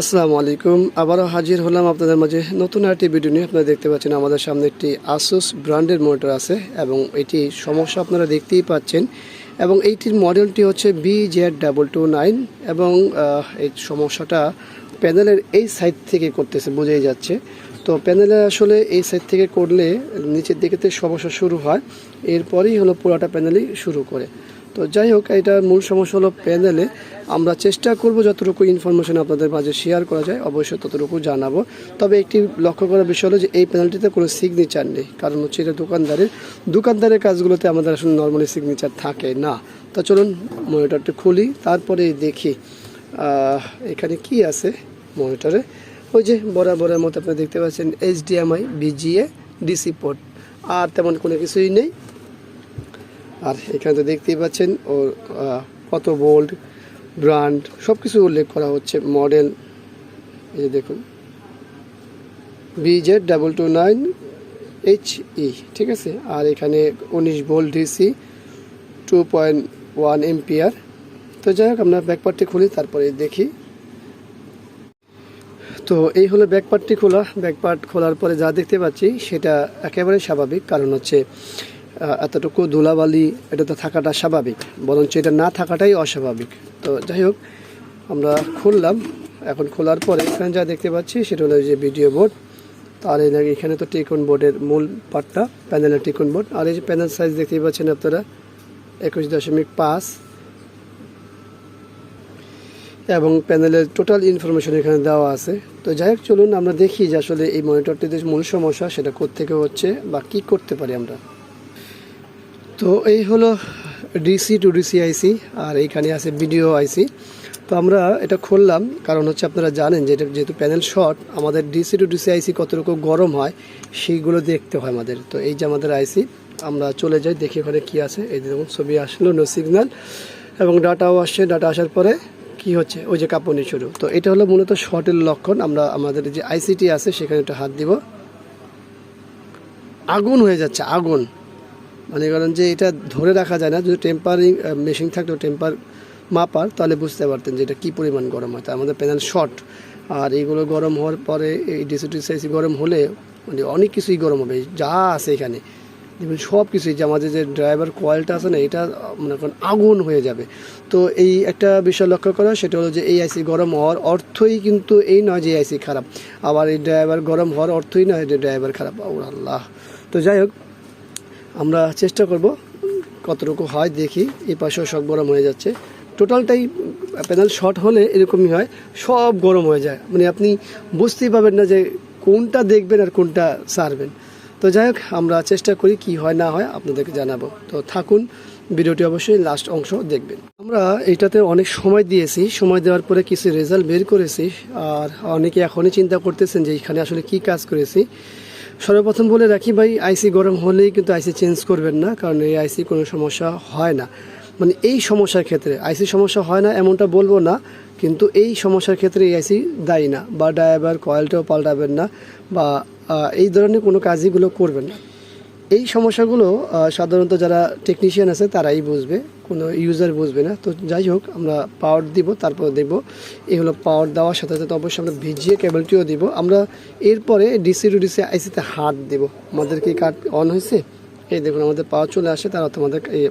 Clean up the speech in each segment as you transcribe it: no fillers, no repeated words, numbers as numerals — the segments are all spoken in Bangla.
আসসালামু আলাইকুম। আবারও হাজির হলাম আপনাদের মাঝে নতুন একটি ভিডিও নিয়ে। আপনারা দেখতে পাচ্ছেন আমাদের সামনে একটি ASUS ব্র্যান্ডের মনিটর আছে এবং এটি সমস্যা আপনারা দেখতেই পাচ্ছেন এবং এইটির মডেলটি হচ্ছে VZ229 এবং এই সমস্যাটা প্যানেলের এই সাইড থেকে করতেছে, বোঝাই যাচ্ছে। তো প্যানেলে আসলে এই সাইড থেকে করলে নিচের দিকে সমস্যা শুরু হয়, এরপরেই হলো পুরোটা প্যানেলই শুরু করে। তো যাই হোক, এটার মূল সমস্যা হলো প্যানেলে। আমরা চেষ্টা করব যতটুকু ইনফরমেশন আপনাদের মাঝে শেয়ার করা যায় অবশ্যই ততটুকু জানাবো। তবে একটি লক্ষ্য করার বিষয় হলো যে এই প্যানেলটিতে কোনো সিগনেচার নেই, কারণ হচ্ছে এটা দোকানদারের কাজগুলোতে আমাদের আসলে নর্মালি সিগনেচার থাকে না। তো চলুন মনিটরটি খুলি, তারপরে দেখি এখানে কি আছে মনিটরে। ওই যে বরাবরের মতো আপনারা দেখতে পাচ্ছেন HDMI VGA DC পোর্ট, আর তেমন কোনো কিছুই নেই। আর এখানে তো দেখতেই পাচ্ছেন ওর কত ভোল্ট, ব্র্যান্ড সব কিছু উল্লেখ করা হচ্ছে, মডেল এই যে দেখুন VZ229HE, ঠিক আছে। আর এখানে 19 ভোল্ট DC 2.1 এম্পিয়ার। তো যাই হোক, আমরা ব্যাকপার্টটি খুলি তারপরে দেখি। তো এই হলো ব্যাকপার্টটি খোলা। ব্যাকপার্ট খোলার পরে যা দেখতে পাচ্ছি সেটা একেবারে স্বাভাবিক, কারণ হচ্ছে এতটুকু ধুলাবালি এটা তো থাকাটা স্বাভাবিক, বরঞ্চ এটা না থাকাটাই অস্বাভাবিক। তো যাই হোক, আমরা খুললাম। এখন খোলার পরে এখানে যা দেখতে পাচ্ছি সেটা হলো যে ভিডিও বোর্ড। আর এখানে তো টিকন বোর্ডের মূল পার্টটা, প্যানেলের টিকন বোর্ড। আর এই যে প্যানেল সাইজ দেখতেই পাচ্ছেন আপনারা 21.5 এবং প্যানেলের টোটাল ইনফরমেশন এখানে দেওয়া আছে। তো যাই হোক, চলুন আমরা দেখি যে আসলে এই মনিটরটিতে মূল সমস্যা সেটা কোত্থেকে হচ্ছে বা কি করতে পারি আমরা। তো এই হলো DC টু DC আইসি, আর এইখানে আছে ভিডিও আইসি। তো আমরা এটা খুললাম, কারণ হচ্ছে আপনারা জানেন যে এটা যেহেতু প্যানেল শর্ট, আমাদের DC টু DC আইসি কতটুকু গরম হয় সেইগুলো দেখতে হয় আমাদের। তো এই যে আমাদের আইসি, আমরা চলে যাই দেখি ওখানে কি আছে। এই দেখুন ছবি আসলো, নো সিগন্যাল, এবং ডাটাও আসছে। ডাটা আসার পরে কি হচ্ছে, ওই যে কাঁপুনি শুরু। তো এটা হলো মূলত শর্টের লক্ষণ। আমরা আমাদের যে আইসিটি আছে সেখানে একটা হাত দিব, আগুন হয়ে যাচ্ছে, আগুন। মানে কারণ যে এটা ধরে রাখা যায় না, যদি টেম্পারিং মেশিন থাকতো, টেম্পার মাপার, তাহলে বুঝতে পারতেন যে এটা কী পরিমাণ গরম হয়। তো আমাদের প্যানেল শর্ট, আর এইগুলো গরম হওয়ার পরে এই ডিসি আইসি গরম হলে মানে অনেক কিছুই গরম হবে। যা আছে এখানে দেখবেন সব কিছুই, যে আমাদের যে ড্রাইভার কয়েলটা আছে না, এটা মনে করেন আগুন হয়ে যাবে। তো এই একটা বিষয় লক্ষ্য করা, সেটা হলো যে এই আইসি গরম হওয়ার অর্থই কিন্তু এই নয় যে আইসি খারাপ, আবার এই ড্রাইভার গরম হওয়ার অর্থই নয় যে ড্রাইভার খারাপ। ও আল্লাহ। তো যাই হোক, আমরা চেষ্টা করব কতটুকু হয় দেখি। এই পাশেও সব গরম হয়ে যাচ্ছে। টোটালটাই প্যানেল শর্ট হলে এরকমই হয়, সব গরম হয়ে যায়, মানে আপনি বুঝতেই পারবেন না যে কোনটা দেখবেন আর কোনটা সারবেন। তো যাই হোক, আমরা চেষ্টা করি কি হয় না হয় আপনাদেরকে জানাবো। তো থাকুন, ভিডিওটি অবশ্যই লাস্ট অংশ দেখবেন। আমরা এটাতে অনেক সময় দিয়েছি, সময় দেওয়ার পরে কিছু রেজাল্ট বের করেছি। আর অনেকে এখনই চিন্তা করতেছেন যে এখানে আসলে কি কাজ করেছি। সর্বপ্রথম বলে রাখি ভাই, আইসি গরম হলেই কিন্তু আইসি চেঞ্জ করবেন না, কারণ এই আইসি কোনো সমস্যা হয় না। মানে এই সমস্যার ক্ষেত্রে আইসি সমস্যা হয় না এমনটা বলবো না, কিন্তু এই সমস্যার ক্ষেত্রে এই আইসি দায়ী না। বা ড্রাইভার কয়েলটাও পাল্টাবেন না, বা এই ধরনের কোনো কাজগুলো করবেন না। এই সমস্যাগুলো সাধারণত যারা টেকনিশিয়ান আছে তারাই বুঝবে, কোনো ইউজার বুঝবে না। তো যাই হোক, আমরা পাওয়ার দিব, তারপর দেখব। এই হলো পাওয়ার দেওয়ার সাথে সাথে অবশ্যই আমরা ভিজিয়ে কেবলটিও দিব। আমরা এরপরে ডিসি টু ডিসি আইসিতে হাত দেব। আমাদের কি কাট অন হয়েছে, এই দেখুন আমাদের পাওয়ার চলে আসে, তার অর্থ আমাদের এই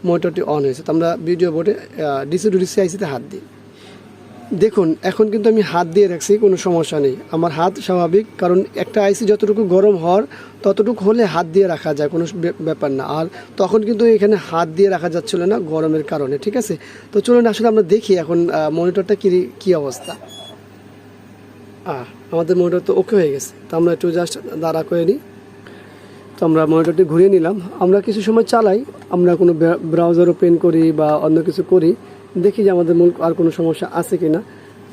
মোটরটি অন হয়েছে। তো আমরা ভিডিও বোর্ডে ডিসি টু ডিসি আইসিতে হাত দিই। দেখুন এখন কিন্তু আমি হাত দিয়ে রাখছি, কোনো সমস্যা নেই, আমার হাত স্বাভাবিক। কারণ একটা আইসি যতটুকু গরম হওয়ার ততটুকু হলে হাত দিয়ে রাখা যায়, কোনো ব্যাপার না। আর তখন কিন্তু এখানে হাত দিয়ে রাখা যাচ্ছিল না গরমের কারণে, ঠিক আছে। তো চলুন আসলে আমরা দেখি এখন মনিটরটা কী অবস্থা। আমাদের মনিটর তো ওকে হয়ে গেছে। তো আমরা একটু জাস্ট দাঁড়া করে নিই। তো আমরা মনিটরটি ঘুরিয়ে নিলাম। আমরা কিছু সময় চালাই, আমরা কোনো ব্রাউজার ওপেন করি বা অন্য কিছু করি, দেখি যে আমাদের মূল আর কোনো সমস্যা আছে কিনা।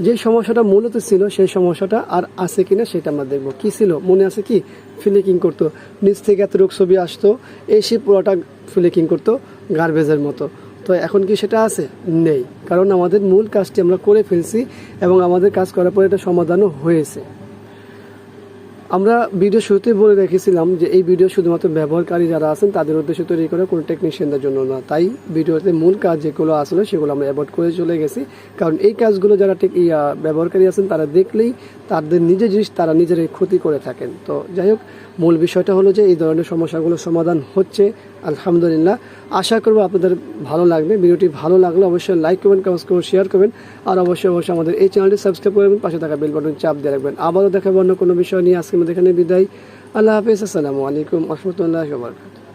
যে সমস্যাটা মূলত ছিল সেই সমস্যাটা আর আছে কিনা সেটা আমরা দেখব। কি ছিল মনে আছে, কি ফ্লিকিং করতো, নিচ থেকে এতটুকু ছবি আসতো, এসে পুরোটা ফ্লিকিং করতো গার্বেজের মতো। তো এখন কি সেটা আছে? নেই, কারণ আমাদের মূল কাজটি আমরা করে ফেলছি এবং আমাদের কাজ করার পরে এটা সমাধানও হয়েছে। আমরা ভিডিও শুরুতে বলে রেখেছিলাম যে এই ভিডিও শুধুমাত্র ব্যবহারকারী যারা আছেন তাদের উদ্দেশ্যে তৈরি করা, কোনো টেকনিশিয়ানদের জন্য না। তাই ভিডিওতে মূল কাজ যেগুলো আসলে সেগুলো আমরা অ্যাভয়েড করে চলে গেছি, কারণ এই কাজগুলো যারা ব্যবহারকারী আছেন তারা দেখলেই তাদের নিজের জিনিস তারা নিজেরাই ক্ষতি করে থাকেন। তো যাই হোক, মূল বিষয়টা হলো যে এই ধরনের সমস্যাগুলো সমাধান হচ্ছে আলহামদুলিল্লাহ। আশা করবো আপনাদের ভালো লাগবে। ভিডিওটি ভালো লাগলে অবশ্যই লাইক করবেন, কমেন্টস করবেন, শেয়ার করবেন, আর অবশ্যই আমাদের এই চ্যানেলটি সাবস্ক্রাইব করবেন, পাশে থাকা বেল বাটন চাপ দিয়ে রাখবেন। আবারও দেখাবো অন্য কোনো বিষয় নিয়ে। আজকে আমাদের এখানে বিদায়। আল্লাহ হাফেজ। আসসালামু আলাইকুম ওয়া রাহমাতুল্লাহি ওয়া বারাকাতুহু।